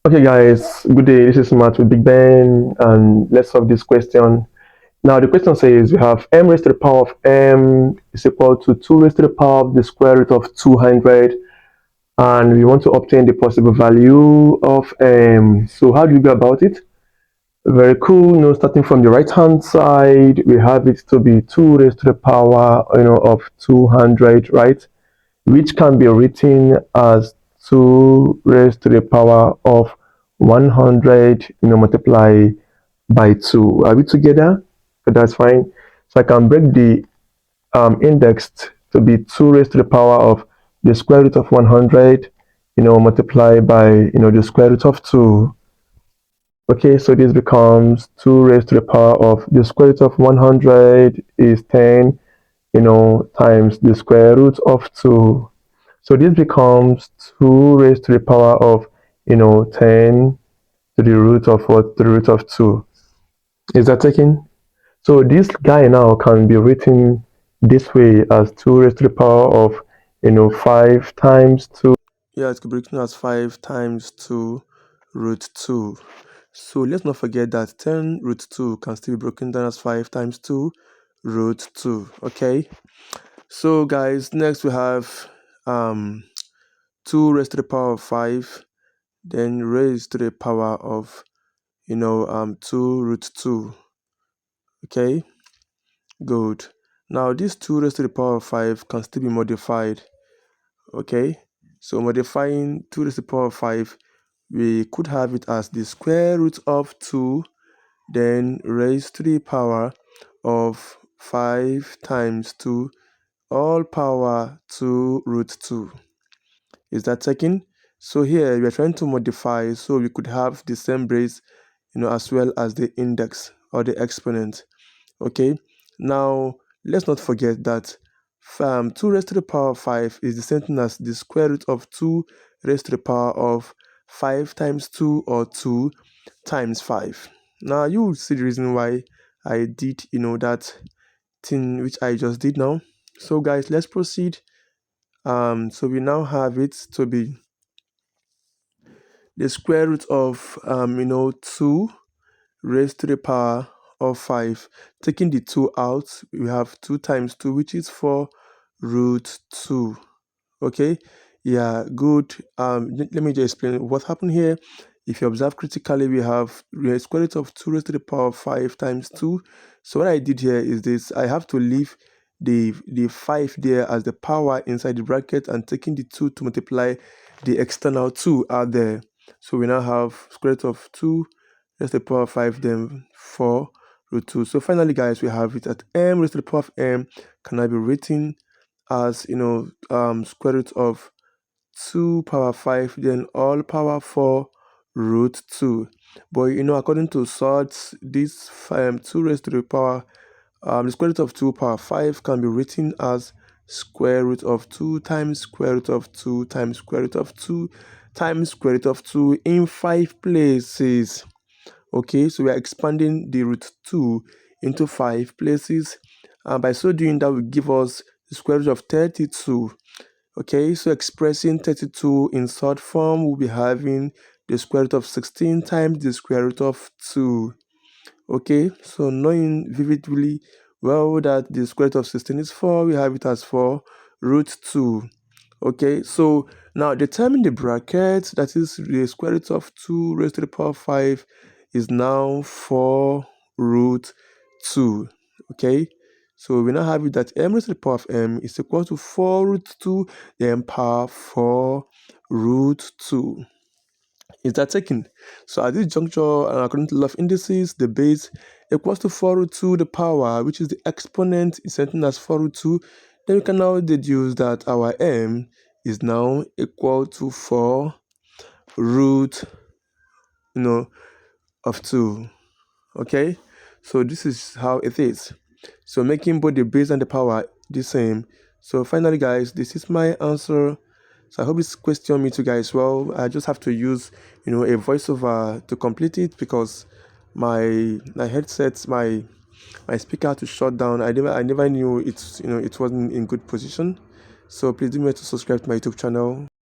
Okay, guys, good day. This is Matt with Bigben, and let's solve this question. Now, the question says we have m raised to the power of m is equal to 2 raised to the power of the square root of 200, and we want to obtain the possible value of m. So, how do we go about it? Very cool. Starting from the right hand side, we have it to be 2 raised to the power, of 200, right? Which can be written as 2 raised to the power of 100, multiply by 2. Are we together? So that's fine. So I can break the index to be 2 raised to the power of the square root of 100, multiply by, the square root of 2. Okay, so this becomes 2 raised to the power of the square root of 100 is 10, times the square root of 2. So this becomes 2 raised to the power of, 10 to the root of what? To the root of 2. Is that taken? So this guy now can be written this way as 2 raised to the power of, 5 times 2. Yeah, it could be written as 5 times 2 root 2. So let's not forget that 10 root 2 can still be broken down as 5 times 2 root 2. Okay. So guys, next we have 2 raised to the power of 5, then raised to the power of 2 root 2. Okay, good. Now this 2 raised to the power of 5 can still be modified. Okay, so modifying 2 raised to the power of 5, we could have it as the square root of 2, then raised to the power of 5 times 2, all power 2 root 2. Is that taken? So here we are trying to modify, so we could have the same base, as well as the index or the exponent. Okay, now let's not forget that 2 raised to the power of 5 is the same thing as the square root of 2 raised to the power of 5 times 2, or 2 times 5. Now you will see the reason why I did that thing which I just did now. So guys, let's proceed. So we now have it to be the square root of 2 raised to the power of 5. Taking the 2 out, we have 2 times 2, which is 4 root 2. Okay, yeah, good. Let me just explain what happened here. If you observe critically, we have the square root of 2 raised to the power of 5 times 2. So what I did here is this: I have to leave the 5 there as the power inside the bracket, and taking the 2 to multiply the external 2 out there. So we now have square root of 2 raised to the power of 5, then 4 root 2. So finally, guys, we have it that m raised to the power of m can now be written as square root of 2 power 5, then all power 4 root 2. But according to sorts, this 2 raised to the power, the square root of 2 power 5 can be written as square root of 2 times square root of 2 times square root of 2 times square root of 2 in 5 places. Okay, so we are expanding the root 2 into 5 places, and by so doing, that will give us the square root of 32. Okay, so expressing 32 in short form, we'll be having the square root of 16 times the square root of 2. Okay, so knowing vividly well that the square root of 16 is 4, we have it as 4 root 2. Okay, so now determine the bracket, that is the square root of 2 raised to the power of 5 is now 4 root 2. Okay, so we now have it that m raised to the power of m is equal to 4 root 2, then power 4 root 2. Is that taken? So at this juncture, according to law of indices, the base equals to 4 root 2, the power, which is the exponent, is something as 4 root 2. Then we can now deduce that our m is now equal to 4 root of 2. Okay, so this is how it is. So making both the base and the power the same. So finally, guys, this is my answer. So I hope this question meets you guys well. I just have to use a voiceover to complete it, because my headset, my speaker had to shut down. I never knew it wasn't in good position. So please do remember to subscribe to my YouTube channel.